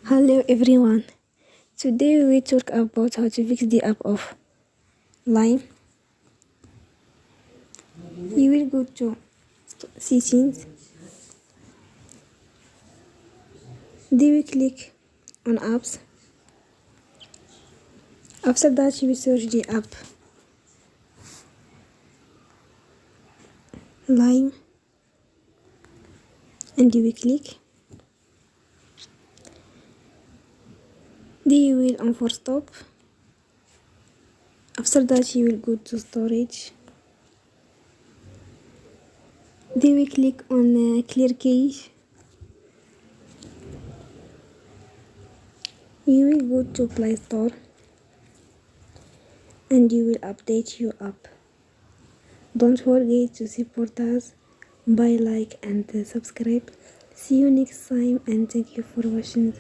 Hello everyone. Today we will talk about how to fix the app of Lime. You will go to settings. Then we click on apps. After that you will search the app Lime and you will click. Then you will on Forcestop. After that you will go to storage. Then we click on clear cache. You will go to Play Store and you will update your app. Don't forget to support us by like and subscribe. See you next time and thank you for watching.